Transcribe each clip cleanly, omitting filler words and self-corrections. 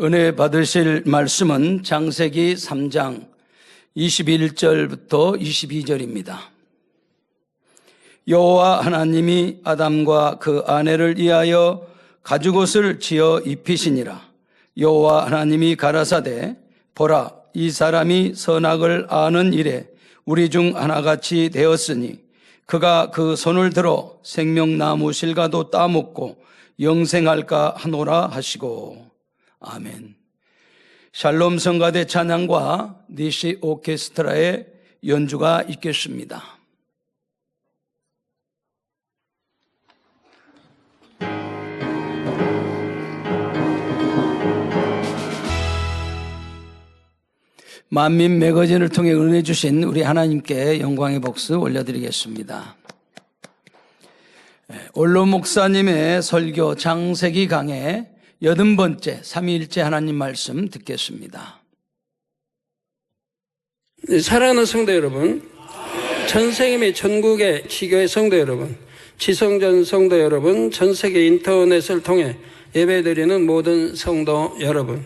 은혜 받으실 말씀은 창세기 3장 21절부터 22절입니다. 여호와 하나님이 아담과 그 아내를 위하여 가죽옷을 지어 입히시니라. 여호와 하나님이 가라사대 보라, 이 사람이 선악을 아는 일에 우리 중 하나같이 되었으니 그가 그 손을 들어 생명나무 실과도 따먹고 영생할까 하노라 하시고. 아멘. 샬롬 성가대 찬양과 니시 오케스트라의 연주가 있겠습니다. 만민 매거진을 통해 은혜 주신 우리 하나님께 영광의 복수 올려드리겠습니다. 올로 목사님의 설교 창세기 강의 80번째 삼위일체 하나님 말씀 듣겠습니다. 사랑하는 성도 여러분, 전세계 및 전국의 지교회 성도 여러분, 지성전 성도 여러분, 전세계 인터넷을 통해 예배드리는 모든 성도 여러분,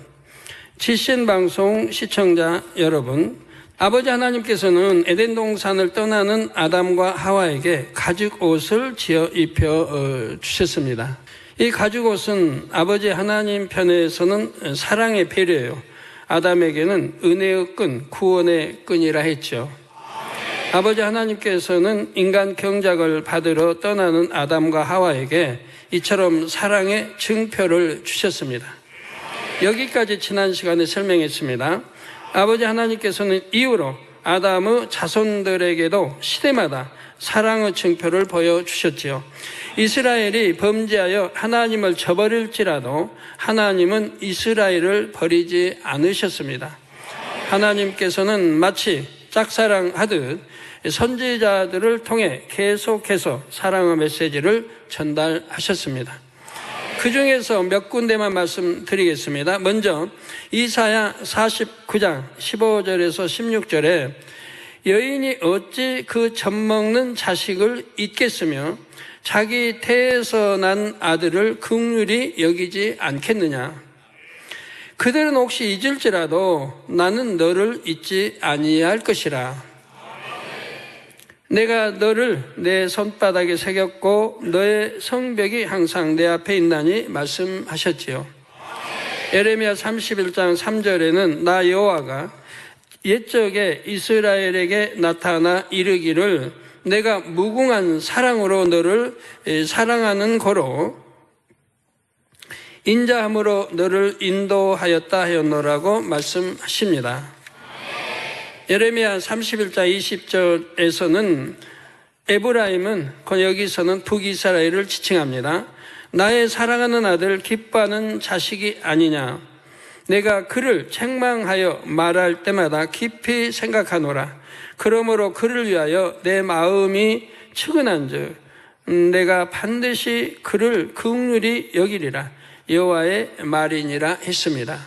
지신방송 시청자 여러분, 아버지 하나님께서는 에덴 동산을 떠나는 아담과 하와에게 가죽 옷을 지어 입혀 주셨습니다. 이 가죽 옷은 아버지 하나님 편에서는 사랑의 배려예요. 아담에게는 은혜의 끈, 구원의 끈이라 했죠. 아버지 하나님께서는 인간 경작을 받으러 떠나는 아담과 하와에게 이처럼 사랑의 증표를 주셨습니다. 여기까지 지난 시간에 설명했습니다. 아버지 하나님께서는 이후로 아담의 자손들에게도 시대마다 사랑의 증표를 보여주셨지요. 이스라엘이 범죄하여 하나님을 저버릴지라도 하나님은 이스라엘을 버리지 않으셨습니다. 하나님께서는 마치 짝사랑하듯 선지자들을 통해 계속해서 사랑의 메시지를 전달하셨습니다. 그 중에서 몇 군데만 말씀드리겠습니다. 먼저 이사야 49장 15절에서 16절에 여인이 어찌 그 젖먹는 자식을 잊겠으며 자기 태에서 난 아들을 긍휼히 여기지 않겠느냐. 그들은 혹시 잊을지라도 나는 너를 잊지 아니할 것이라. 내가 너를 내 손바닥에 새겼고 너의 성벽이 항상 내 앞에 있나니 말씀하셨지요. 예레미야 31장 3절에는 나 여호와가 옛적에 이스라엘에게 나타나 이르기를 내가 무궁한 사랑으로 너를 사랑하는 고로 인자함으로 너를 인도하였다 하였노라고 말씀하십니다. 예레미야 31장 20절에서는 에브라임은 여기서는 북이스라엘을 지칭합니다. 나의 사랑하는 아들 기뻐하는 자식이 아니냐. 내가 그를 책망하여 말할 때마다 깊이 생각하노라. 그러므로 그를 위하여 내 마음이 측은한즉 내가 반드시 그를 긍휼히 여기리라. 여호와의 말이니라 했습니다.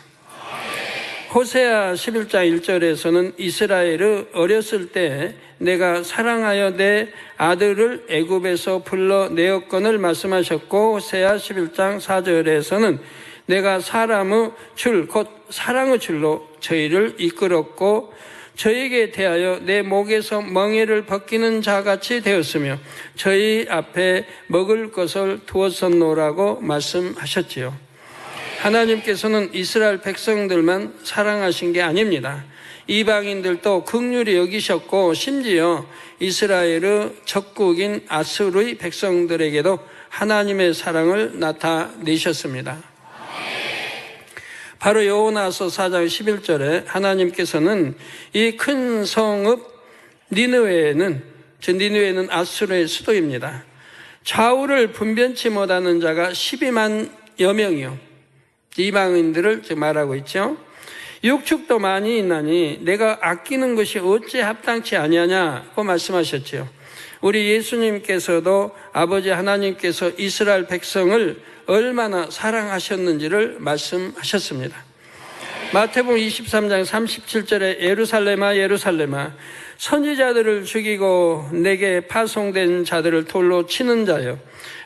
호세아 11장 1절에서는 이스라엘의 어렸을 때 내가 사랑하여 내 아들을 애굽에서 불러내었건을 말씀하셨고, 호세아 11장 4절에서는 내가 사람의 줄 곧 사랑의 줄로 저희를 이끌었고 저희에게 대하여 내 목에서 멍에를 벗기는 자같이 되었으며 저희 앞에 먹을 것을 두었었노라고 말씀하셨지요. 하나님께서는 이스라엘 백성들만 사랑하신 게 아닙니다. 이방인들도 긍휼히 여기셨고 심지어 이스라엘의 적국인 아수르의 백성들에게도 하나님의 사랑을 나타내셨습니다. 바로 요나서 4장 11절에 하나님께서는 이 큰 성읍 니느웨는 아수르의 수도입니다. 좌우를 분변치 못하는 자가 12만여 명이요. 이방인들을 말하고 있죠. 육축도 많이 있나니 내가 아끼는 것이 어찌 합당치 아니하냐고 말씀하셨지요. 우리 예수님께서도 아버지 하나님께서 이스라엘 백성을 얼마나 사랑하셨는지를 말씀하셨습니다. 마태복음 23장 37절에 예루살렘아 예루살렘아 선지자들을 죽이고 내게 파송된 자들을 돌로 치는 자여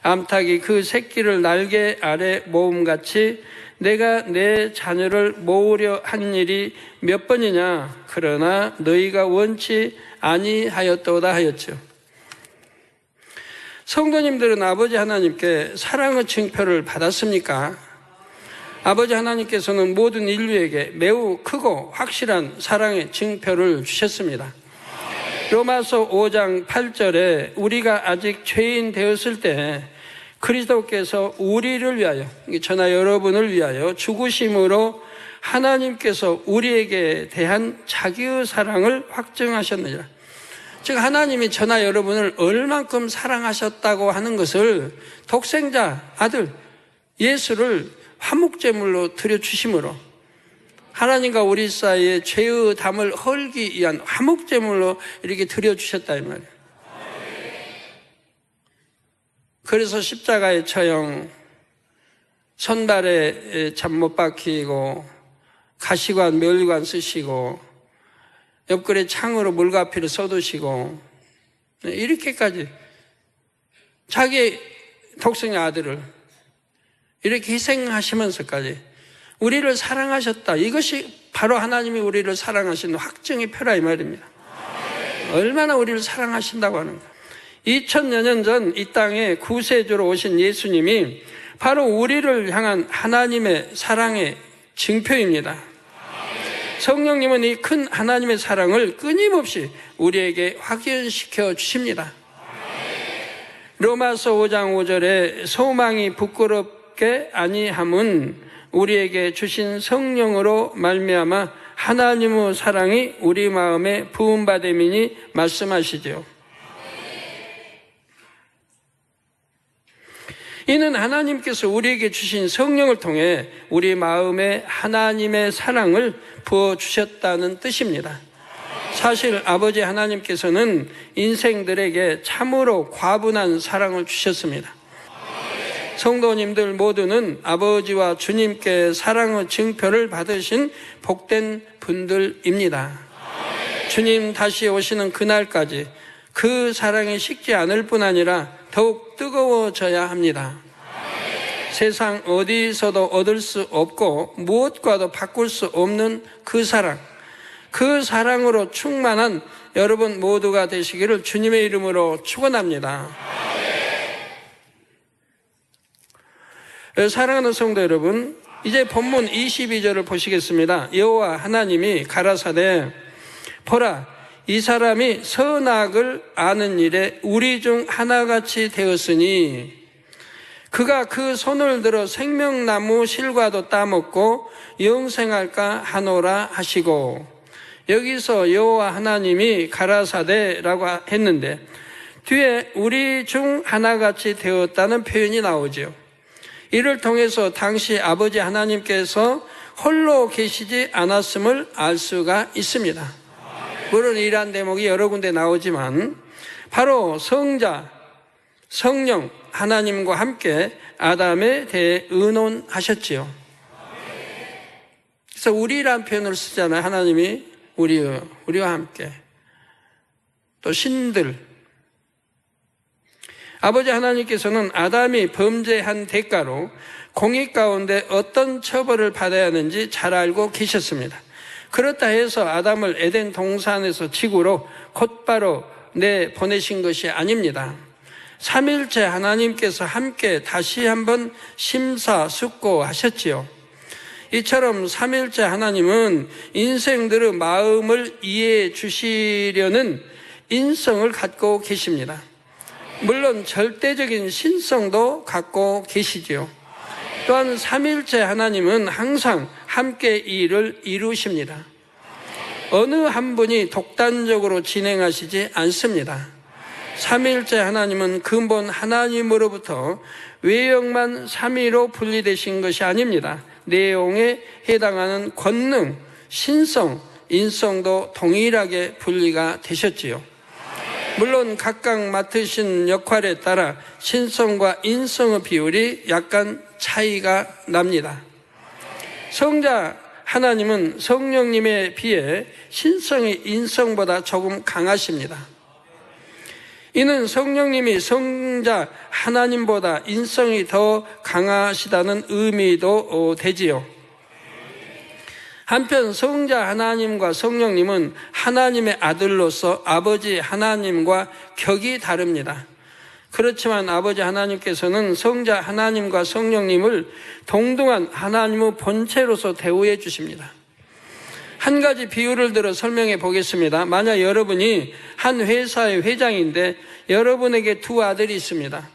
암탉이 그 새끼를 날개 아래 모음같이 내가 내 자녀를 모으려 한 일이 몇 번이냐? 그러나 너희가 원치 아니하였도다 하였죠. 성도님들은 아버지 하나님께 사랑의 징표를 받았습니까? 아버지 하나님께서는 모든 인류에게 매우 크고 확실한 사랑의 징표를 주셨습니다. 로마서 5장 8절에 우리가 아직 죄인 되었을 때 그리스도께서 우리를 위하여, 저나 여러분을 위하여 죽으심으로 하나님께서 우리에게 대한 자기의 사랑을 확증하셨느니라. 즉 하나님이 저나 여러분을 얼만큼 사랑하셨다고 하는 것을 독생자 아들 예수를 화목제물로 드려주심으로 하나님과 우리 사이에 죄의 담을 헐기 위한 화목제물로 이렇게 드려주셨다 이 말이에요. 그래서 십자가의 처형, 손발에 참 못 박히고 가시관, 멸관 쓰시고 옆구리에 창으로 물가피를 쏟으시고 이렇게까지 자기 독생의 아들을 이렇게 희생하시면서까지 우리를 사랑하셨다. 이것이 바로 하나님이 우리를 사랑하시는 확증의 표라 이 말입니다. 얼마나 우리를 사랑하신다고 하는 거예요. 2000여 년 전 이 땅에 구세주로 오신 예수님이 바로 우리를 향한 하나님의 사랑의 징표입니다. 성령님은 이 큰 하나님의 사랑을 끊임없이 우리에게 확인시켜 주십니다. 로마서 5장 5절에 소망이 부끄럽게 아니함은 우리에게 주신 성령으로 말미암아 하나님의 사랑이 우리 마음에 부음받음이니 말씀하시죠. 이는 하나님께서 우리에게 주신 성령을 통해 우리 마음에 하나님의 사랑을 부어주셨다는 뜻입니다. 사실 아버지 하나님께서는 인생들에게 참으로 과분한 사랑을 주셨습니다. 성도님들 모두는 아버지와 주님께 사랑의 증표를 받으신 복된 분들입니다. 주님 다시 오시는 그날까지 그 사랑이 식지 않을 뿐 아니라 더욱 뜨거워져야 합니다. 세상 어디서도 얻을 수 없고 무엇과도 바꿀 수 없는 그 사랑, 그 사랑으로 충만한 여러분 모두가 되시기를 주님의 이름으로 축원합니다. 사랑하는 성도 여러분, 이제 본문 22절을 보시겠습니다. 여호와 하나님이 가라사대 보라 이 사람이 선악을 아는 일에 우리 중 하나같이 되었으니 그가 그 손을 들어 생명나무 실과도 따먹고 영생할까 하노라 하시고, 여기서 여호와 하나님이 가라사대라고 했는데 뒤에 우리 중 하나같이 되었다는 표현이 나오죠. 이를 통해서 당시 아버지 하나님께서 홀로 계시지 않았음을 알 수가 있습니다. 물론 이러한 대목이 여러 군데 나오지만 바로 성자, 성령, 하나님과 함께 아담에 대해 의논하셨지요. 그래서 우리란 표현을 쓰잖아요. 하나님이 우리와 함께. 또 신들. 아버지 하나님께서는 아담이 범죄한 대가로 공의 가운데 어떤 처벌을 받아야 하는지 잘 알고 계셨습니다. 그렇다 해서 아담을 에덴 동산에서 지구로 곧바로 내보내신 것이 아닙니다. 삼일체 하나님께서 함께 다시 한번 심사숙고하셨지요. 이처럼 삼일체 하나님은 인생들의 마음을 이해해 주시려는 인성을 갖고 계십니다. 물론 절대적인 신성도 갖고 계시지요. 또한 삼일체 하나님은 항상 함께 일을 이루십니다. 어느 한 분이 독단적으로 진행하시지 않습니다. 삼일체 하나님은 근본 하나님으로부터 외형만 삼위로 분리되신 것이 아닙니다. 내용에 해당하는 권능, 신성, 인성도 동일하게 분리가 되셨지요. 물론 각각 맡으신 역할에 따라 신성과 인성의 비율이 약간 차이가 납니다. 성자 하나님은 성령님에 비해 신성이 인성보다 조금 강하십니다. 이는 성령님이 성자 하나님보다 인성이 더 강하시다는 의미도 되지요. 한편 성자 하나님과 성령님은 하나님의 아들로서 아버지 하나님과 격이 다릅니다. 그렇지만 아버지 하나님께서는 성자 하나님과 성령님을 동등한 하나님의 본체로서 대우해 주십니다. 한 가지 비유를 들어 설명해 보겠습니다. 만약 여러분이 한 회사의 회장인데 여러분에게 두 아들이 있습니다.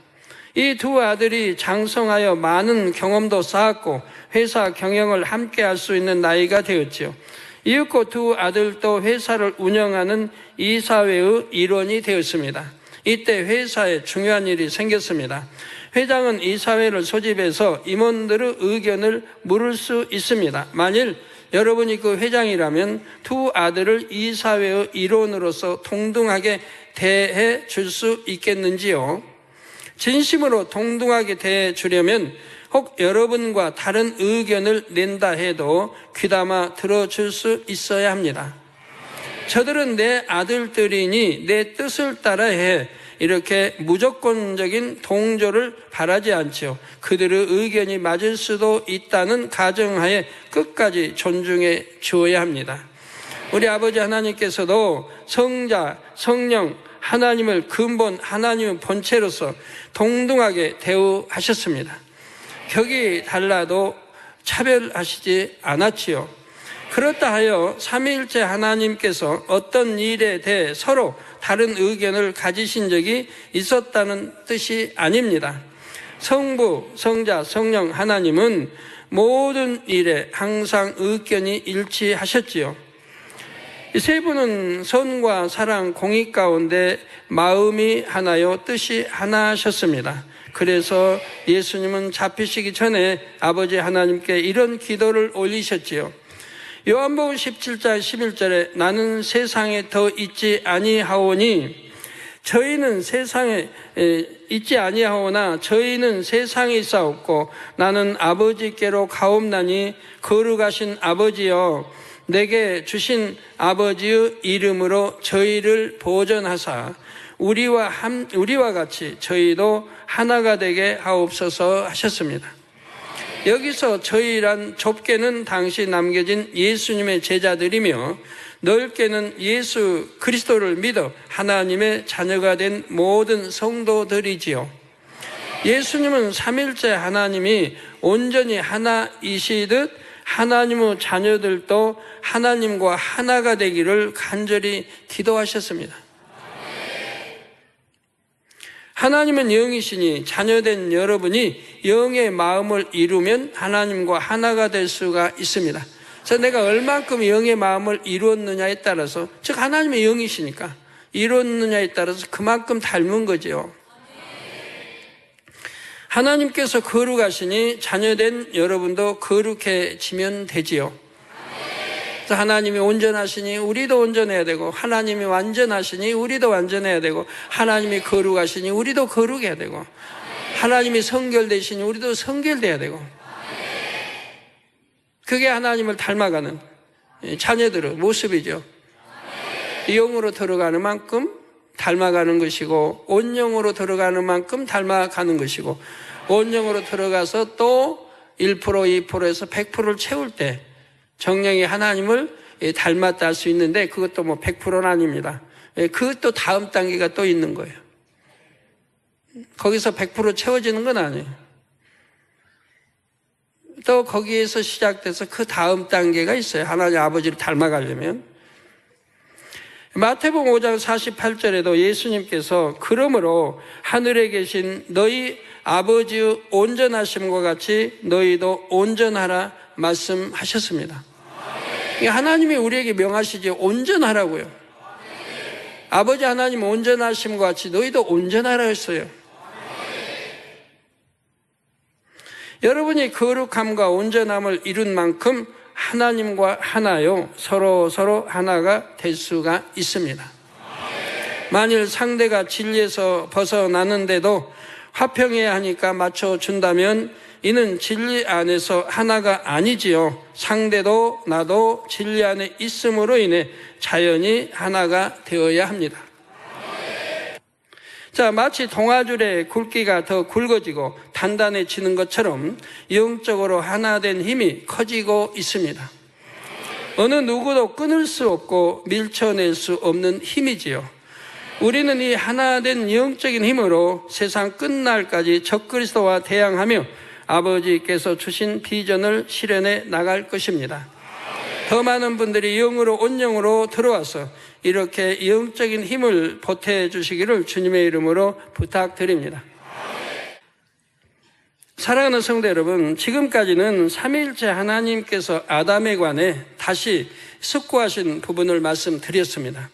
이 두 아들이 장성하여 많은 경험도 쌓았고 회사 경영을 함께 할 수 있는 나이가 되었지요. 이윽고 두 아들도 회사를 운영하는 이사회의 일원이 되었습니다. 이때 회사에 중요한 일이 생겼습니다. 회장은 이사회를 소집해서 임원들의 의견을 물을 수 있습니다. 만일 여러분이 그 회장이라면 두 아들을 이사회의 일원으로서 동등하게 대해 줄 수 있겠는지요? 진심으로 동등하게 대해 주려면 혹 여러분과 다른 의견을 낸다 해도 귀담아 들어줄 수 있어야 합니다. 저들은 내 아들들이니 내 뜻을 따라해 이렇게 무조건적인 동조를 바라지 않지요. 그들의 의견이 맞을 수도 있다는 가정하에 끝까지 존중해 주어야 합니다. 우리 아버지 하나님께서도 성자, 성령, 하나님을 근본 하나님의 본체로서 동등하게 대우하셨습니다. 격이 달라도 차별하시지 않았지요. 그렇다 하여 삼위일체 하나님께서 어떤 일에 대해 서로 다른 의견을 가지신 적이 있었다는 뜻이 아닙니다. 성부, 성자, 성령 하나님은 모든 일에 항상 의견이 일치하셨지요. 이 세 분은 선과 사랑 공의 가운데 마음이 하나요 뜻이 하나셨습니다. 그래서 예수님은 잡히시기 전에 아버지 하나님께 이런 기도를 올리셨지요. 요한복음 17장 11절에 나는 세상에 더 있지 아니하오니 저희는 세상에 있지 아니하오나 저희는 세상에 있사옵고 나는 아버지께로 가옵나니 거룩하신 아버지여 내게 주신 아버지의 이름으로 저희를 보존하사 우리와 같이 저희도 하나가 되게 하옵소서 하셨습니다. 여기서 저희란 좁게는 당시 남겨진 예수님의 제자들이며 넓게는 예수 그리스도를 믿어 하나님의 자녀가 된 모든 성도들이지요. 예수님은 삼일째 하나님이 온전히 하나이시듯 하나님의 자녀들도 하나님과 하나가 되기를 간절히 기도하셨습니다. 하나님은 영이시니 자녀된 여러분이 영의 마음을 이루면 하나님과 하나가 될 수가 있습니다. 그래서 내가 얼만큼 영의 마음을 이루었느냐에 따라서, 즉 하나님의 영이시니까 이루었느냐에 따라서 그만큼 닮은 거죠. 하나님께서 거룩하시니 자녀된 여러분도 거룩해지면 되지요. 그래서 하나님이 온전하시니 우리도 온전해야 되고, 하나님이 완전하시니 우리도 완전해야 되고, 하나님이 거룩하시니 우리도 거룩해야 되고, 하나님이 성결되시니 우리도 성결돼야 되고, 그게 하나님을 닮아가는 자녀들의 모습이죠. 영으로 들어가는 만큼 닮아가는 것이고, 온영으로 들어가는 만큼 닮아가는 것이고, 온영으로 들어가서 또 1%, 2%에서 100%를 채울 때 정령이 하나님을 닮았다 할 수 있는데, 그것도 뭐 100%는 아닙니다. 그것도 다음 단계가 또 있는 거예요. 거기서 100% 채워지는 건 아니에요. 또 거기에서 시작돼서 그 다음 단계가 있어요. 하나님 아버지를 닮아가려면. 마태복음 5장 48절에도 예수님께서 그러므로 하늘에 계신 너희 아버지의 온전하심과 같이 너희도 온전하라 말씀하셨습니다. 하나님이 우리에게 명하시지 온전하라고요. 아버지 하나님 온전하심과 같이 너희도 온전하라 했어요. 여러분이 거룩함과 온전함을 이룬 만큼 하나님과 하나요 서로 하나가 될 수가 있습니다. 만일 상대가 진리에서 벗어나는데도 화평해야 하니까 맞춰준다면 이는 진리 안에서 하나가 아니지요. 상대도 나도 진리 안에 있음으로 인해 자연히 하나가 되어야 합니다. 자, 마치 동아줄의 굵기가 더 굵어지고 단단해지는 것처럼 영적으로 하나 된 힘이 커지고 있습니다. 어느 누구도 끊을 수 없고 밀쳐낼 수 없는 힘이지요. 우리는 이 하나 된 영적인 힘으로 세상 끝날까지 적그리스도와 대항하며 아버지께서 주신 비전을 실현해 나갈 것입니다. 더 많은 분들이 영으로 온영으로 들어와서 이렇게 영적인 힘을 보태주시기를 주님의 이름으로 부탁드립니다. 사랑하는 성도 여러분, 지금까지는 삼위일체 하나님께서 아담에 관해 다시 숙고하신 부분을 말씀드렸습니다.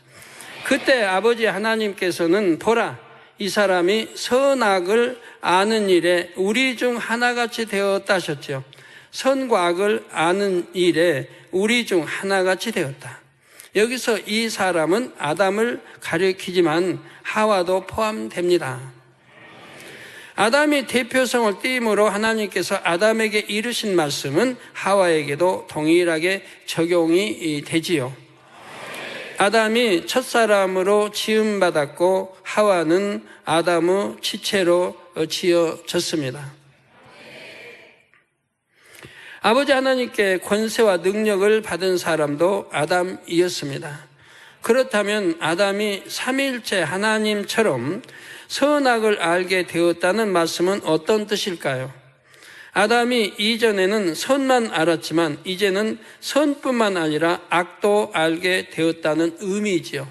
그때 아버지 하나님께서는 보라, 이 사람이 선악을 아는 일에 우리 중 하나같이 되었다 하셨죠. 선과 악을 아는 일에 우리 중 하나같이 되었다. 여기서 이 사람은 아담을 가리키지만 하와도 포함됩니다. 아담이 대표성을 띠므로 하나님께서 아담에게 이르신 말씀은 하와에게도 동일하게 적용이 되지요. 아담이 첫사람으로 지음받았고 하와는 아담의 지체로 지어졌습니다. 아버지 하나님께 권세와 능력을 받은 사람도 아담이었습니다. 그렇다면 아담이 삼위일체 하나님처럼 선악을 알게 되었다는 말씀은 어떤 뜻일까요? 아담이 이전에는 선만 알았지만 이제는 선뿐만 아니라 악도 알게 되었다는 의미이지요.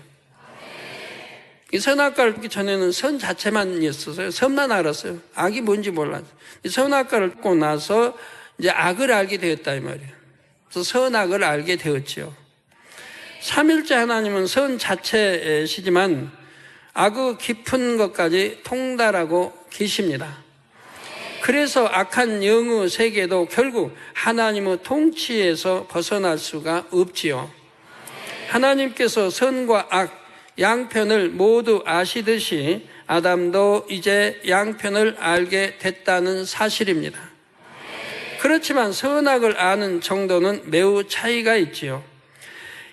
이 선악과를 듣기 전에는 선 자체만이었어요. 선만 알았어요. 악이 뭔지 몰랐어요. 선악과를 듣고 나서 이제 악을 알게 되었다 이 말이에요. 그래서 선악을 알게 되었지요. 삼일째 하나님은 선 자체시지만 악의 깊은 것까지 통달하고 계십니다. 그래서 악한 영의 세계도 결국 하나님의 통치에서 벗어날 수가 없지요. 하나님께서 선과 악 양편을 모두 아시듯이 아담도 이제 양편을 알게 됐다는 사실입니다. 그렇지만 선악을 아는 정도는 매우 차이가 있지요.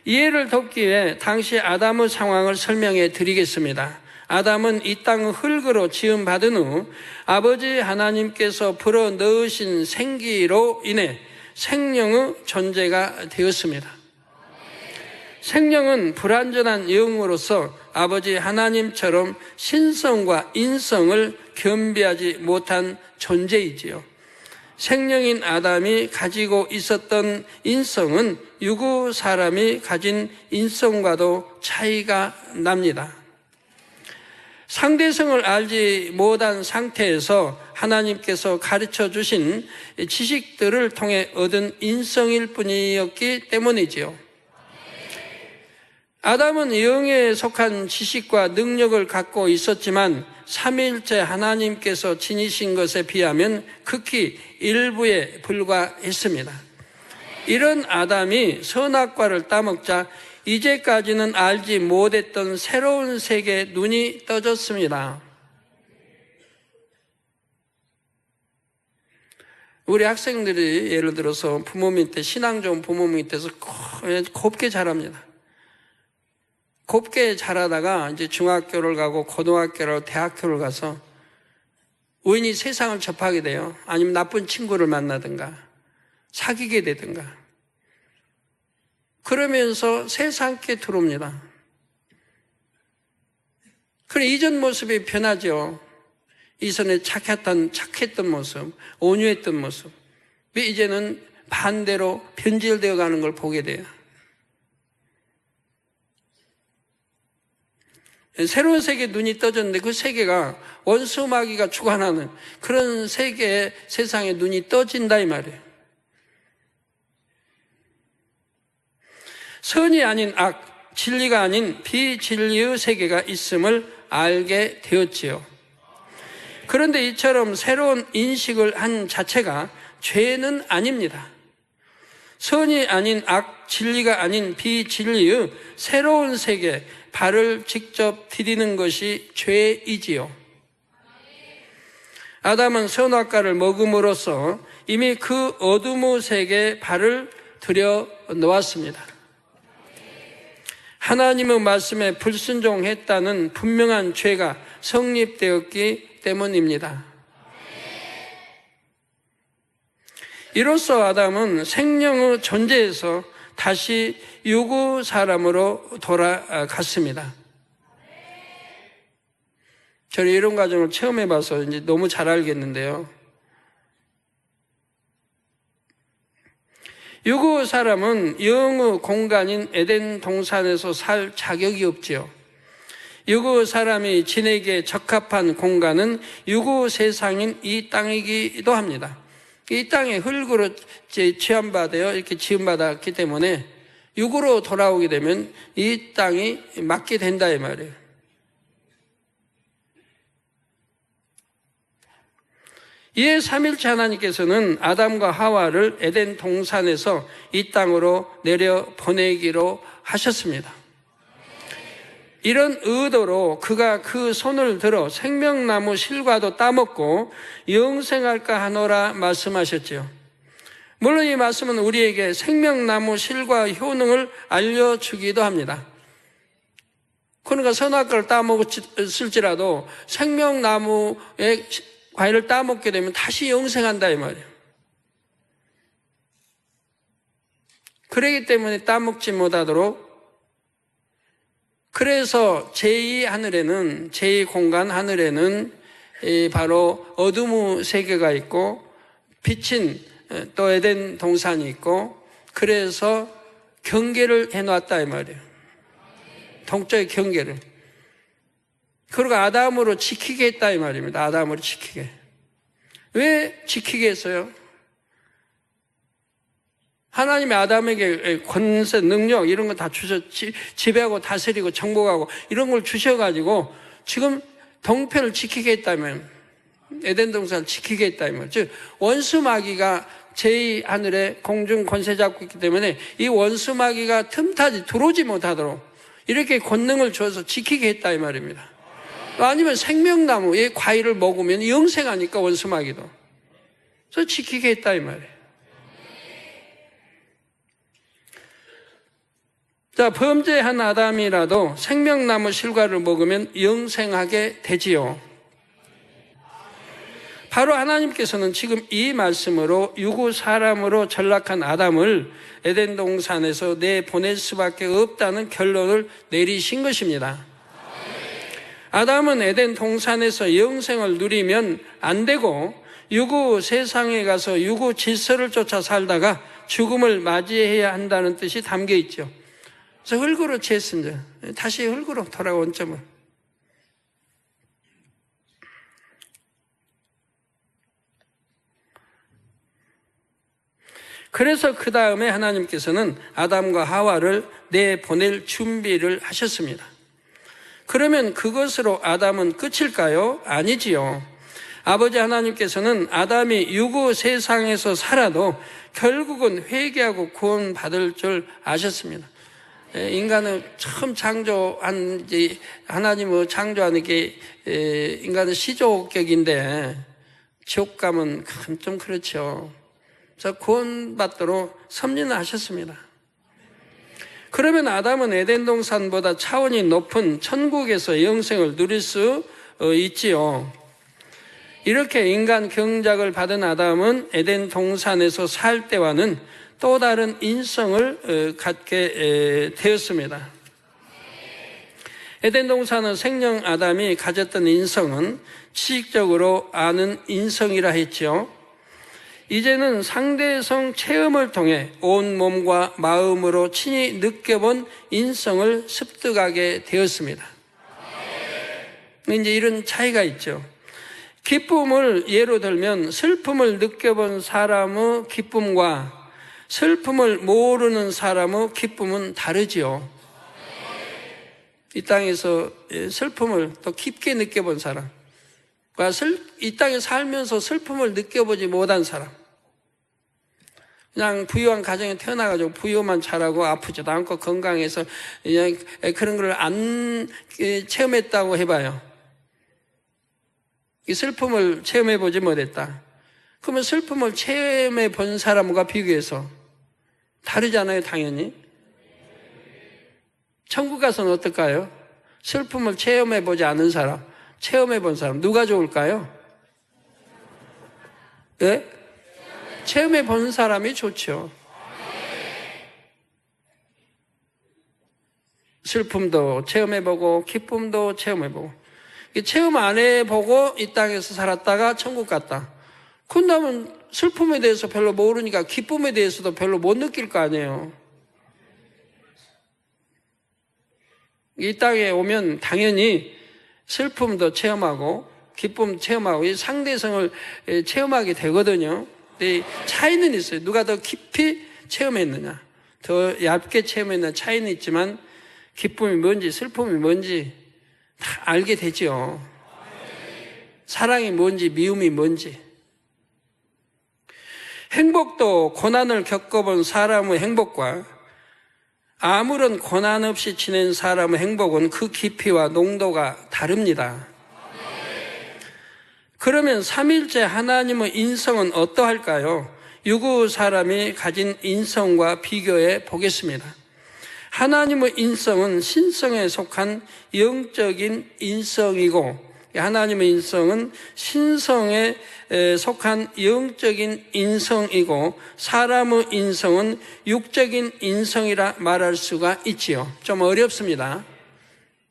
이해를 돕기 위해 당시 아담의 상황을 설명해 드리겠습니다. 아담은 이 땅의 흙으로 지음받은 후 아버지 하나님께서 불어 넣으신 생기로 인해 생명의 존재가 되었습니다. 생명은 불완전한 영으로서 아버지 하나님처럼 신성과 인성을 겸비하지 못한 존재이지요. 생명인 아담이 가지고 있었던 인성은 유구 사람이 가진 인성과도 차이가 납니다. 상대성을 알지 못한 상태에서 하나님께서 가르쳐 주신 지식들을 통해 얻은 인성일 뿐이었기 때문이지요. 아담은 영에 속한 지식과 능력을 갖고 있었지만 삼위일체 하나님께서 지니신 것에 비하면 극히 일부에 불과했습니다. 이런 아담이 선악과를 따먹자 이제까지는 알지 못했던 새로운 세계에 눈이 떠졌습니다. 우리 학생들이 예를 들어서 부모 밑에, 신앙 좋은 부모 밑에서 곱게 자랍니다. 곱게 자라다가 이제 중학교를 가고 고등학교를 가고 대학교를 가서 우연히 세상을 접하게 돼요. 아니면 나쁜 친구를 만나든가 사귀게 되든가. 그러면서 세상께 들어옵니다. 그래 이전 모습이 변하죠. 이전에 착했던 모습, 온유했던 모습. 이제는 반대로 변질되어 가는 걸 보게 돼요. 새로운 세계에 눈이 떠졌는데 그 세계가 원수마귀가 주관하는 그런 세계에 세상에 눈이 떠진다 이 말이에요. 선이 아닌 악, 진리가 아닌 비진리의 세계가 있음을 알게 되었지요. 그런데 이처럼 새로운 인식을 한 자체가 죄는 아닙니다. 선이 아닌 악, 진리가 아닌 비진리의 새로운 세계, 발을 직접 디디는 것이 죄이지요. 아담은 선악과를 먹음으로써 이미 그 어둠의 세계에 발을 들여 놓았습니다. 하나님의 말씀에 불순종했다는 분명한 죄가 성립되었기 때문입니다. 이로써 아담은 생명의 존재에서 다시 유구 사람으로 돌아갔습니다. 저는 이런 과정을 체험해 봐서 이제 너무 잘 알겠는데요. 유구 사람은 영의 공간인 에덴 동산에서 살 자격이 없지요. 유구 사람이 지내기에 적합한 공간은 유구 세상인 이 땅이기도 합니다. 이 땅에 흙으로 취함받아요. 이렇게 지음받았기 때문에 육으로 돌아오게 되면 이 땅이 맞게 된다 이 말이에요. 이에 삼일체 하나님께서는 아담과 하와를 에덴 동산에서 이 땅으로 내려 보내기로 하셨습니다. 이런 의도로 그가 그 손을 들어 생명나무 실과도 따먹고 영생할까 하노라 말씀하셨지요. 물론 이 말씀은 우리에게 생명나무 실과 효능을 알려주기도 합니다. 그러니까 선악과를 따먹었을지라도 생명나무의 과일을 따먹게 되면 다시 영생한다 이 말이에요. 그러기 때문에 따먹지 못하도록, 그래서 제2하늘에는, 제2공간 하늘에는 바로 어둠의 세계가 있고 빛인 또 에덴 동산이 있고, 그래서 경계를 해놨다 이 말이에요. 동쪽의 경계를. 그리고 아담으로 지키게 했다 이 말입니다. 아담으로 지키게. 왜 지키게 했어요? 하나님이 아담에게 권세, 능력 이런 거 다 지배하고 다스리고 정복하고 이런 걸 주셔가지고 지금 동편을 지키게 했다면, 에덴 동산을 지키게 했다면, 즉 원수 마귀가 제2하늘에 공중 권세 잡고 있기 때문에 이 원수 마귀가 틈타지 들어오지 못하도록 이렇게 권능을 줘서 지키게 했다 이 말입니다. 아니면 생명나무의 과일을 먹으면 영생하니까 원수 마귀도. 그래서 지키게 했다 이 말이에요. 자, 범죄한 아담이라도 생명나무 실과를 먹으면 영생하게 되지요. 바로 하나님께서는 지금 이 말씀으로 유구 사람으로 전락한 아담을 에덴 동산에서 내보낼 수밖에 없다는 결론을 내리신 것입니다. 아담은 에덴 동산에서 영생을 누리면 안 되고 유구 세상에 가서 유구 질서를 쫓아 살다가 죽음을 맞이해야 한다는 뜻이 담겨 있죠. 그래서 흙으로 취했습니다. 다시 흙으로 돌아온 점을. 그래서 그 다음에 하나님께서는 아담과 하와를 내보낼 준비를 하셨습니다. 그러면 그것으로 아담은 끝일까요? 아니지요. 아버지 하나님께서는 아담이 유구 세상에서 살아도 결국은 회개하고 구원받을 줄 아셨습니다. 인간은 처음 창조한, 하나님의 창조하는 게 인간은 시조격인데 지옥 가면 좀 그렇죠. 그래서 구원받도록 섭리는 하셨습니다. 그러면 아담은 에덴 동산보다 차원이 높은 천국에서 영생을 누릴 수 있지요. 이렇게 인간 경작을 받은 아담은 에덴 동산에서 살 때와는 또 다른 인성을 갖게 되었습니다. 에덴 동산은 생명 아담이 가졌던 인성은 지식적으로 아는 인성이라 했죠. 이제는 상대성 체험을 통해 온 몸과 마음으로 친히 느껴본 인성을 습득하게 되었습니다. 이제 이런 차이가 있죠. 기쁨을 예로 들면 슬픔을 느껴본 사람의 기쁨과 슬픔을 모르는 사람의 기쁨은 다르지요. 이 땅에서 슬픔을 더 깊게 느껴본 사람, 이 땅에 살면서 슬픔을 느껴보지 못한 사람, 그냥 부유한 가정에 태어나가지고 부유만 잘하고 아프지도 않고 건강해서 그냥 그런 걸 안 체험했다고 해봐요. 이 슬픔을 체험해보지 못했다. 그러면 슬픔을 체험해본 사람과 비교해서 다르잖아요, 당연히. 천국 가서는 어떨까요? 슬픔을 체험해보지 않은 사람, 체험해 본 사람 누가 좋을까요? 예? 체험해 본 사람이 좋죠. 슬픔도 체험해보고 기쁨도 체험해보고, 체험 안 해보고 이 땅에서 살았다가 천국 갔다. 그런다면 슬픔에 대해서 별로 모르니까 기쁨에 대해서도 별로 못 느낄 거 아니에요. 이 땅에 오면 당연히 슬픔도 체험하고 기쁨 체험하고 이 상대성을 체험하게 되거든요. 근데 차이는 있어요. 누가 더 깊이 체험했느냐, 더 얇게 체험했느냐 차이는 있지만 기쁨이 뭔지 슬픔이 뭔지 다 알게 되죠. 사랑이 뭔지 미움이 뭔지. 행복도 고난을 겪어본 사람의 행복과 아무런 고난 없이 지낸 사람의 행복은 그 깊이와 농도가 다릅니다. 그러면 삼일째 하나님의 인성은 어떠할까요? 유구 사람이 가진 인성과 비교해 보겠습니다. 하나님의 인성은 신성에 속한 영적인 인성이고, 하나님의 인성은 신성에 속한 영적인 인성이고, 사람의 인성은 육적인 인성이라 말할 수가 있지요. 좀 어렵습니다.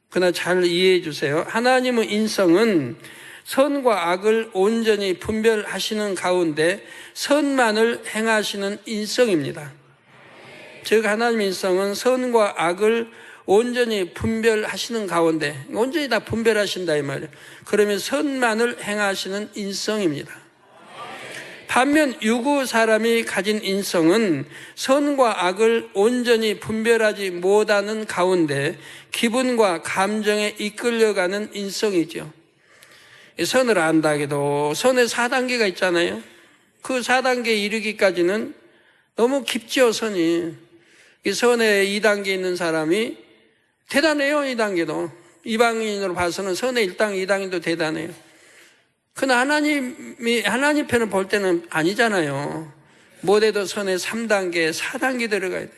그러나 잘 이해해 주세요. 하나님의 인성은 선과 악을 온전히 분별하시는 가운데 선만을 행하시는 인성입니다. 즉 하나님의 인성은 선과 악을 온전히 분별하시는 가운데, 온전히 다 분별하신다 이 말이에요. 그러면 선만을 행하시는 인성입니다. 반면 유구 사람이 가진 인성은 선과 악을 온전히 분별하지 못하는 가운데 기분과 감정에 이끌려가는 인성이죠. 선을 안다 해도 선의 4단계가 있잖아요. 그 4단계에 이르기까지는 너무 깊죠, 선이. 이 선의 2단계에 있는 사람이 대단해요, 2단계도. 이방인으로 봐서는 선의 1단계, 2단계도 대단해요. 그러나 하나님 편을 볼 때는 아니잖아요. 못해도 선의 3단계, 4단계 들어가야 돼요.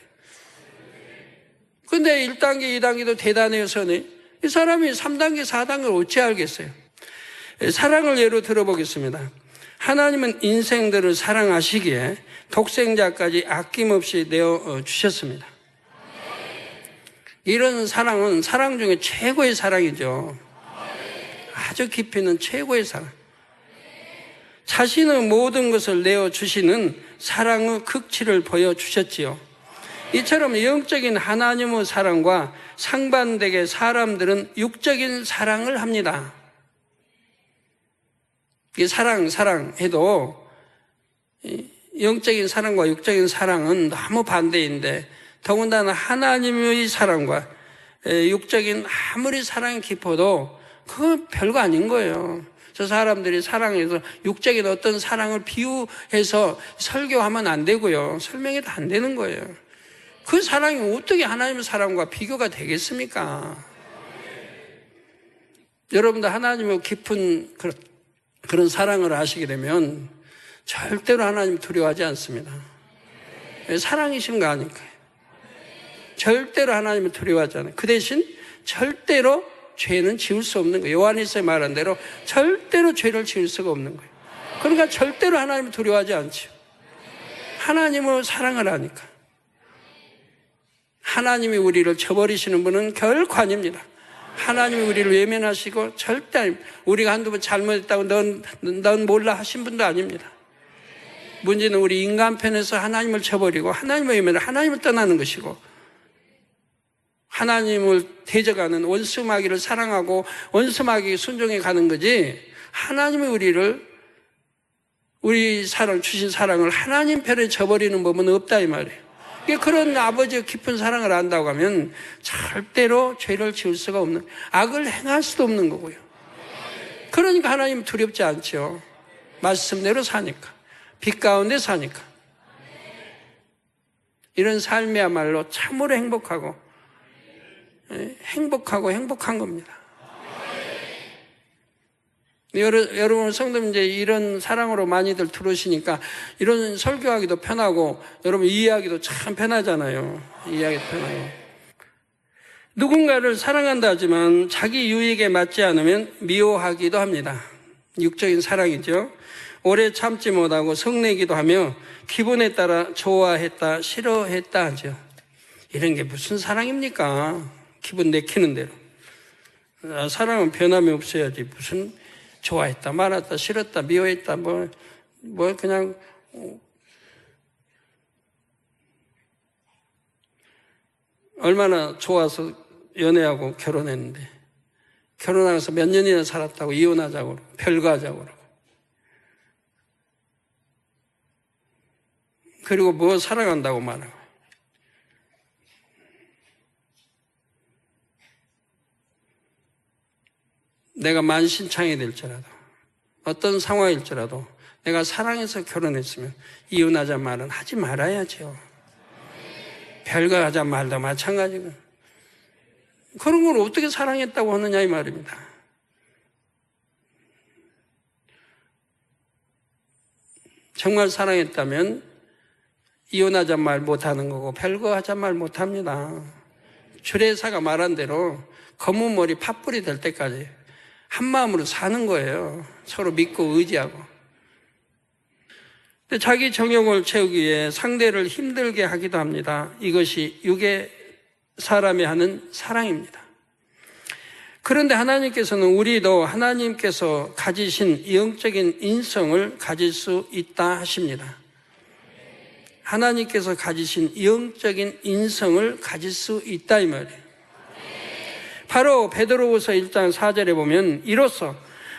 근데 1단계, 2단계도 대단해요, 선이. 이 사람이 3단계, 4단계를 어찌 알겠어요? 사랑을 예로 들어보겠습니다. 하나님은 인생들을 사랑하시기에 독생자까지 아낌없이 내어주셨습니다. 이런 사랑은 사랑 중에 최고의 사랑이죠. 아주 깊이 있는 최고의 사랑. 자신의 모든 것을 내어주시는 사랑의 극치를 보여주셨지요. 이처럼 영적인 하나님의 사랑과 상반되게 사람들은 육적인 사랑을 합니다. 이 사랑 해도 영적인 사랑과 육적인 사랑은 너무 반대인데, 더군다나 하나님의 사랑과 육적인 아무리 사랑이 깊어도 그건 별거 아닌 거예요. 저 사람들이 사랑해서 육적인 어떤 사랑을 비유해서 설교하면 안 되고요. 설명해도 안 되는 거예요. 그 사랑이 어떻게 하나님의 사랑과 비교가 되겠습니까? 여러분도 하나님의 깊은 그런 사랑을 아시게 되면 절대로 하나님 두려워하지 않습니다. 사랑이신 거 아닐까요? 절대로 하나님을 두려워하지 않아요. 그 대신 절대로 죄는 지을 수 없는 거예요. 요한일서에 말한 대로 절대로 죄를 지을 수가 없는 거예요. 그러니까 절대로 하나님을 두려워하지 않죠. 하나님을 사랑을 하니까. 하나님이 우리를 저버리시는 분은 결코 아닙니다. 하나님이 우리를 외면하시고 절대 아닙니다. 우리가 한두 번 잘못했다고 넌 몰라 하신 분도 아닙니다. 문제는 우리 인간 편에서 하나님을 저버리고 하나님을 외면하고 하나님을 떠나는 것이고, 하나님을 대적하는 원수마귀를 사랑하고 원수마귀에 순종해 가는 거지, 하나님이 우리 사랑 주신 사랑을 하나님 편에 저버리는 법은 없다 이 말이에요. 그런 아버지의 깊은 사랑을 안다고 하면 절대로 죄를 지을 수가 없는, 악을 행할 수도 없는 거고요. 그러니까 하나님 두렵지 않죠. 말씀대로 사니까, 빛 가운데 사니까. 이런 삶이야말로 참으로 행복한 겁니다. 여러분 성도님 이제 이런 사랑으로 많이들 들어오시니까 이런 설교하기도 편하고 여러분 이해하기도 참 편하잖아요. 이해하기도 편하고. 누군가를 사랑한다 하지만 자기 유익에 맞지 않으면 미워하기도 합니다. 육적인 사랑이죠. 오래 참지 못하고 성내기도 하며 기분에 따라 좋아했다 싫어했다 하죠. 이런 게 무슨 사랑입니까? 기분 내키는 대로. 사랑은 변함이 없어야지. 무슨 좋아했다 말았다 싫었다 미워했다 뭐 그냥 얼마나 좋아서 연애하고 결혼했는데 결혼하면서 몇 년이나 살았다고 이혼하자고 그러고 별거하자고 그러고 그리고 뭐 사랑한다고 말하고 내가 만신창이 될지라도 어떤 상황일지라도 내가 사랑해서 결혼했으면 이혼하자 말은 하지 말아야죠. 별거하자 말도 마찬가지고 그런 걸 어떻게 사랑했다고 하느냐 이 말입니다. 정말 사랑했다면 이혼하자 말 못하는 거고 별거하자 말 못합니다. 주례사가 말한 대로 검은 머리 팥불이 될 때까지 한 마음으로 사는 거예요. 서로 믿고 의지하고. 근데 자기 정욕을 채우기 위해 상대를 힘들게 하기도 합니다. 이것이 육의 사람이 하는 사랑입니다. 그런데 하나님께서는 우리도 하나님께서 가지신 영적인 인성을 가질 수 있다 하십니다. 하나님께서 가지신 영적인 인성을 가질 수 있다 이 말이에요. 바로 베드로후서 1장 4절에 보면 이로써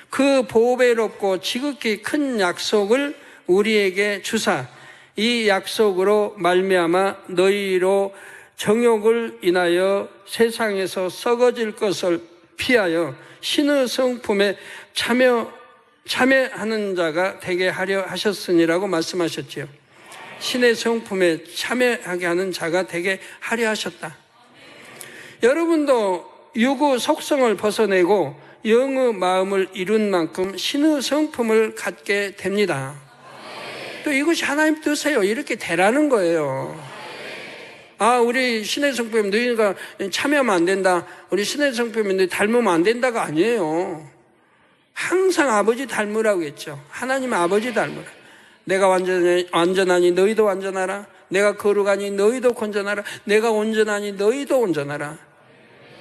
그 보배롭고 지극히 큰 약속을 우리에게 주사 이 약속으로 말미암아 너희로 정욕을 인하여 세상에서 썩어질 것을 피하여 신의 성품에 참여하는 자가 되게 하려 하셨으니라고 말씀하셨지요. 신의 성품에 참여하게 하는 자가 되게 하려 하셨다. 여러분도 육의 속성을 벗어내고 영의 마음을 이룬 만큼 신의 성품을 갖게 됩니다. 또 이것이 하나님 뜻이에요. 이렇게 되라는 거예요. 우리 신의 성품에 너희가 참여하면 안 된다. 우리 신의 성품에 너희 닮으면 안 된다가 아니에요. 항상 아버지 닮으라고 했죠. 하나님 아버지 닮으라. 내가 완전하니 너희도 완전하라. 내가 거룩하니 너희도 건전하라. 내가 온전하니 너희도 온전하라.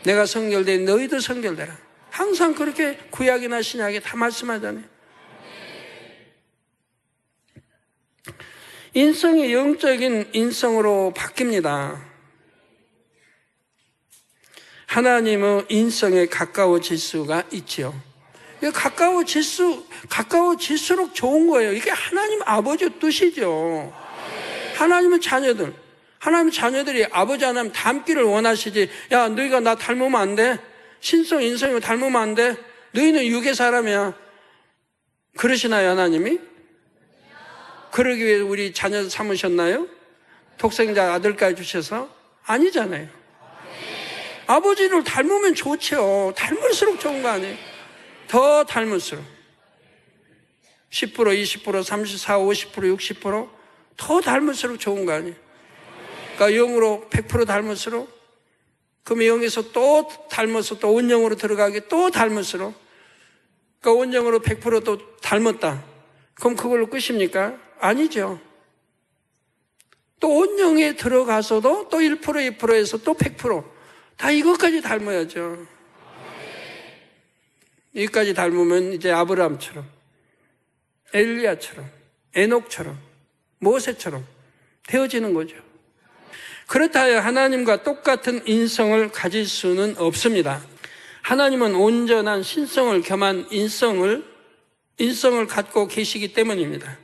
내가 성결되니 너희도 성결되라. 항상 그렇게 구약이나 신약에 다 말씀하잖아요. 인성이 영적인 인성으로 바뀝니다. 하나님의 인성에 가까워질 수가 있지요. 가까워질수록 좋은 거예요. 이게 하나님 아버지의 뜻이죠. 하나님의 자녀들이 아버지 하나님 닮기를 원하시지. 야, 너희가 나 닮으면 안 돼. 신성, 인성을 닮으면 안 돼. 너희는 육의 사람이야. 그러시나요, 하나님이? 그러기 위해 우리 자녀 삼으셨나요? 독생자 아들까지 주셔서? 아니잖아요. 아버지를 닮으면 좋죠. 닮을수록 좋은 거 아니에요? 더 닮을수록 10%, 20%, 34%, 50%, 60%더 닮을수록 좋은 거 아니에요? 그러니까 0으로 100% 닮을수록 그럼 0에서 또 닮아서 또 온영으로 들어가게 또 닮을수록 그러니까 온영으로 100% 또 닮았다. 그럼 그걸로 끝입니까? 아니죠. 또 온영에 들어가서도 또 1%, 2%에서 또 100% 다 이것까지 닮아야죠. 여기까지 닮으면 이제 아브라함처럼, 엘리야처럼, 에녹처럼, 모세처럼 되어지는 거죠. 그렇다 하여 하나님과 똑같은 인성을 가질 수는 없습니다. 하나님은 온전한 신성을 겸한 인성을 갖고 계시기 때문입니다.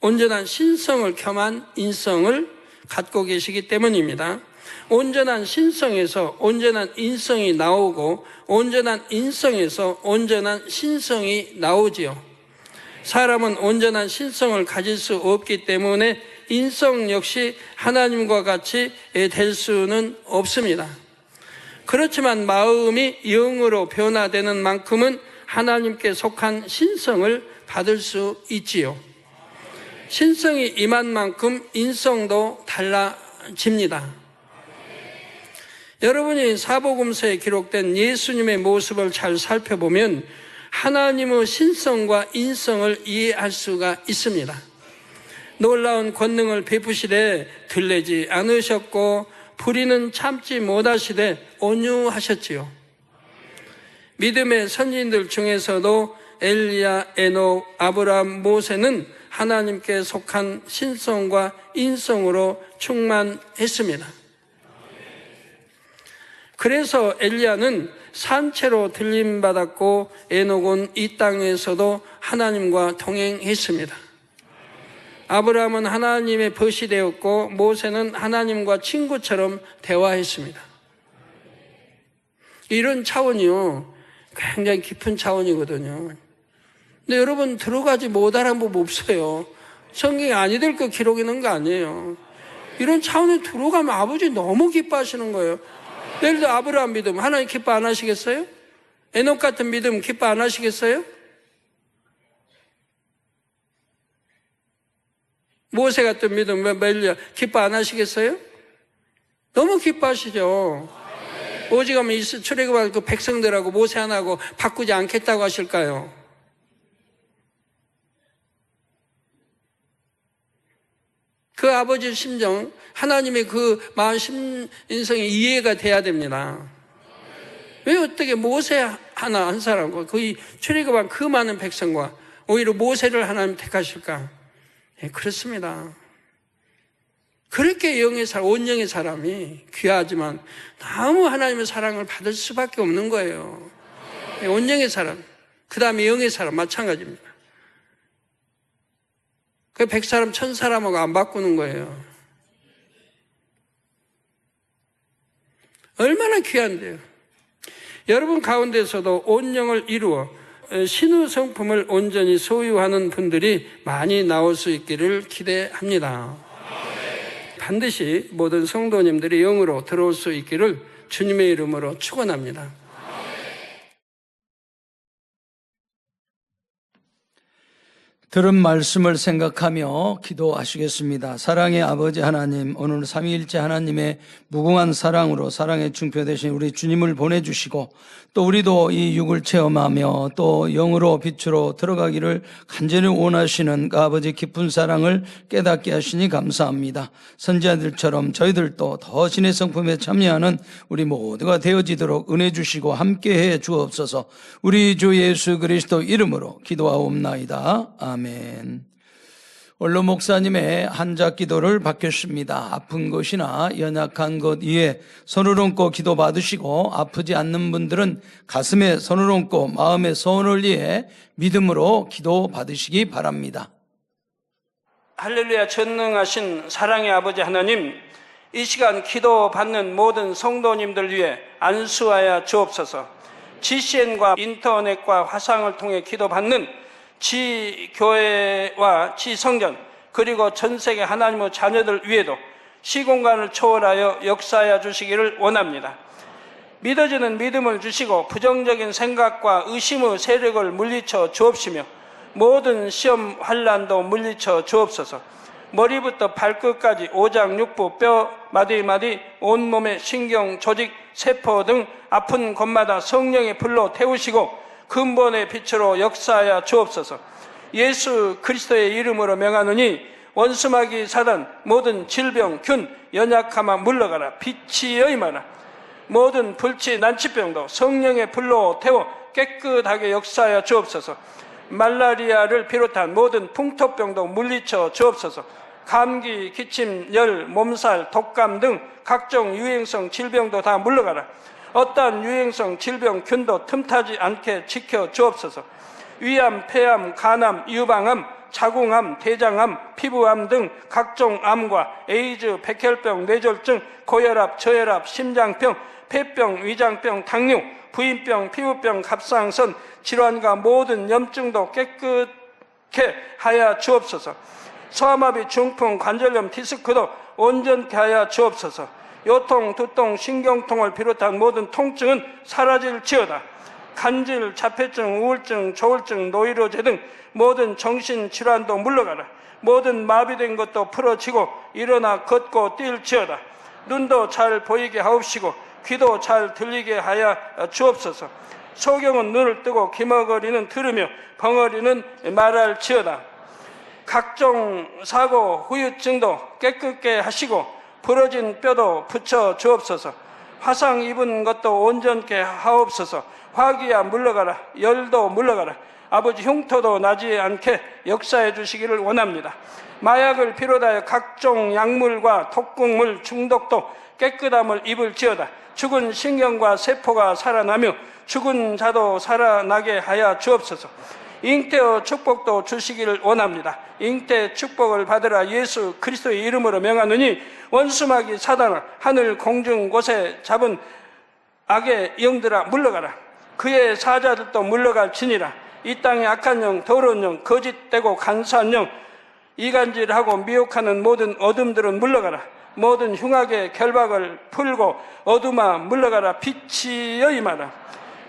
온전한 신성을 겸한 인성을 갖고 계시기 때문입니다. 온전한 신성에서 온전한 인성이 나오고 온전한 인성에서 온전한 신성이 나오지요. 사람은 온전한 신성을 가질 수 없기 때문에 인성 역시 하나님과 같이 될 수는 없습니다. 그렇지만 마음이 영으로 변화되는 만큼은 하나님께 속한 신성을 받을 수 있지요. 신성이 임한 만큼 인성도 달라집니다. 여러분이 사복음서에 기록된 예수님의 모습을 잘 살펴보면 하나님의 신성과 인성을 이해할 수가 있습니다. 놀라운 권능을 베푸시되 들리지 않으셨고 불의는 참지 못하시되 온유하셨지요. 믿음의 선진들 중에서도 엘리야, 에녹, 아브라함, 모세는 하나님께 속한 신성과 인성으로 충만했습니다. 그래서 엘리야는 산채로 들림받았고 에녹은 이 땅에서도 하나님과 동행했습니다. 아브라함은 하나님의 벗이 되었고 모세는 하나님과 친구처럼 대화했습니다. 이런 차원이요, 굉장히 깊은 차원이거든요. 근데 여러분 들어가지 못하는 법 없어요. 성경에 아니 될 거 기록해 놓은 거 아니에요. 이런 차원에 들어가면 아버지 너무 기뻐하시는 거예요. 예를 들어 아브라함 믿음 하나님 기뻐 안 하시겠어요? 에녹 같은 믿음 기뻐 안 하시겠어요? 모세 같은 믿음 엘리야 기뻐 안 하시겠어요? 너무 기뻐하시죠. 오직하면 출애굽한 그 백성들하고 모세 하나하고 바꾸지 않겠다고 하실까요? 그 아버지의 심정, 하나님의 그 마음 인성이 이해가 돼야 됩니다. 왜 어떻게 모세 하나 한 사람과 거의 출애굽한 그 많은 백성과 오히려 모세를 하나님 택하실까? 네, 그렇습니다. 그렇게 온영의 사람이 귀하지만 너무 하나님의 사랑을 받을 수밖에 없는 거예요. 네, 온영의 사람, 그 다음에 영의 사람 마찬가지입니다. 그 100사람, 1000사람하고 안 바꾸는 거예요. 얼마나 귀한데요. 여러분 가운데서도 온영을 이루어 신의 성품을 온전히 소유하는 분들이 많이 나올 수 있기를 기대합니다. 반드시 모든 성도님들이 영으로 들어올 수 있기를 주님의 이름으로 축원합니다. 들은 말씀을 생각하며 기도하시겠습니다. 사랑의 아버지 하나님, 오늘 삼위일체 하나님의 무궁한 사랑으로 사랑의 중표 되신 우리 주님을 보내주시고 또 우리도 이 육을 체험하며 또 영으로 빛으로 들어가기를 간절히 원하시는 그 아버지 깊은 사랑을 깨닫게 하시니 감사합니다. 선지자들처럼 저희들도 더 신의 성품에 참여하는 우리 모두가 되어지도록 은혜 주시고 함께해 주옵소서. 우리 주 예수 그리스도 이름으로 기도하옵나이다. 아멘. 원로 목사님의 한자 기도를 받겠습니다. 아픈 것이나 연약한 것 위에 손을 얹고 기도 받으시고 아프지 않는 분들은 가슴에 손을 얹고 마음의 소원을 위해 믿음으로 기도 받으시기 바랍니다. 할렐루야. 전능하신 사랑의 아버지 하나님, 이 시간 기도 받는 모든 성도님들 위해 안수하여 주옵소서. GCN과 인터넷과 화상을 통해 기도 받는 지교회와 지성전 그리고 전세계 하나님의 자녀들 위에도 시공간을 초월하여 역사하여 주시기를 원합니다. 믿어지는 믿음을 주시고 부정적인 생각과 의심의 세력을 물리쳐 주옵시며 모든 시험 환난도 물리쳐 주옵소서. 머리부터 발끝까지 오장육부 뼈 마디마디 온몸의 신경 조직 세포 등 아픈 곳마다 성령의 불로 태우시고 근본의 빛으로 역사하여 주옵소서. 예수 그리스도의 이름으로 명하노니 원수마귀 사단 모든 질병 균 연약함아 물러가라. 빛이 여임하라. 모든 불치 난치병도 성령의 불로 태워 깨끗하게 역사하여 주옵소서. 말라리아를 비롯한 모든 풍토병도 물리쳐 주옵소서. 감기, 기침, 열, 몸살, 독감 등 각종 유행성 질병도 다 물러가라. 어떠한 유행성 질병 균도 틈타지 않게 지켜 주옵소서. 위암, 폐암, 간암, 유방암, 자궁암, 대장암, 피부암 등 각종 암과 에이즈, 백혈병, 뇌졸중, 고혈압, 저혈압, 심장병, 폐병, 위장병, 당뇨, 부인병, 피부병, 갑상선 질환과 모든 염증도 깨끗게 하여 주옵소서. 소아마비, 중풍, 관절염, 디스크도 온전케 하여 주옵소서. 요통, 두통, 신경통을 비롯한 모든 통증은 사라질지어다. 간질, 자폐증, 우울증, 조울증, 노이로제 등 모든 정신질환도 물러가라. 모든 마비된 것도 풀어지고 일어나 걷고 뛸지어다. 눈도 잘 보이게 하옵시고 귀도 잘 들리게 하여 주옵소서. 소경은 눈을 뜨고 기머거리는 들으며 벙어리는 말할지어다. 각종 사고 후유증도 깨끗게 하시고 부러진 뼈도 붙여 주옵소서. 화상 입은 것도 온전케 하옵소서. 화기야 물러가라. 열도 물러가라. 아버지 흉터도 나지 않게 역사해 주시기를 원합니다. 마약을 비롯하여 각종 약물과 독극물 중독도 깨끗함을 입을지어다. 죽은 신경과 세포가 살아나며 죽은 자도 살아나게 하여 주옵소서. 잉태의 축복도 주시기를 원합니다. 잉태 축복을 받으라. 예수 그리스도의 이름으로 명하노니 원수마귀 사단아 하늘 공중 곳에 잡은 악의 영들아 물러가라. 그의 사자들도 물러갈지니라. 이 땅의 악한 영, 더러운 영, 거짓되고 간사한 영, 이간질하고 미혹하는 모든 어둠들은 물러가라. 모든 흉악의 결박을 풀고 어둠아 물러가라. 빛이여 임하라.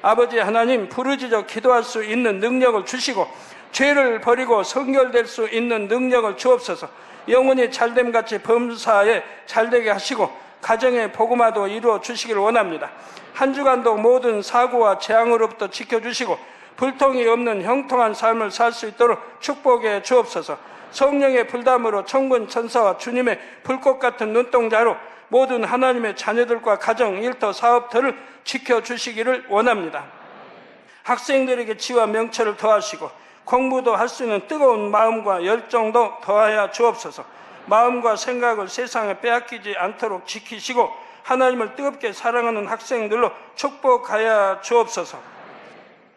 아버지 하나님, 부르짖어 기도할 수 있는 능력을 주시고 죄를 버리고 성결될 수 있는 능력을 주옵소서. 영혼이 잘됨같이 범사에 잘되게 하시고 가정의 복음화도 이루어 주시기를 원합니다. 한 주간도 모든 사고와 재앙으로부터 지켜주시고 불통이 없는 형통한 삶을 살 수 있도록 축복해 주옵소서. 성령의 불담으로 천군 천사와 주님의 불꽃 같은 눈동자로 모든 하나님의 자녀들과 가정, 일터, 사업터를 지켜주시기를 원합니다. 학생들에게 지와 명철을 더하시고 공부도 할 수 있는 뜨거운 마음과 열정도 더하여 주옵소서. 마음과 생각을 세상에 빼앗기지 않도록 지키시고 하나님을 뜨겁게 사랑하는 학생들로 축복하여 주옵소서.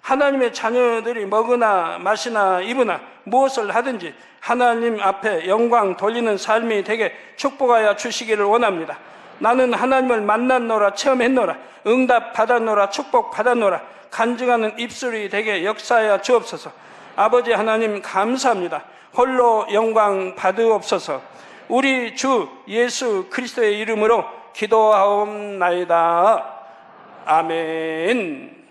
하나님의 자녀들이 먹으나 마시나 입으나 무엇을 하든지 하나님 앞에 영광 돌리는 삶이 되게 축복하여 주시기를 원합니다. 나는 하나님을 만났노라, 체험했노라, 응답 받았노라, 축복 받았노라, 간증하는 입술이 되게 역사하여 주옵소서. 아버지 하나님 감사합니다. 홀로 영광 받으옵소서. 우리 주 예수 그리스도의 이름으로 기도하옵나이다. 아멘.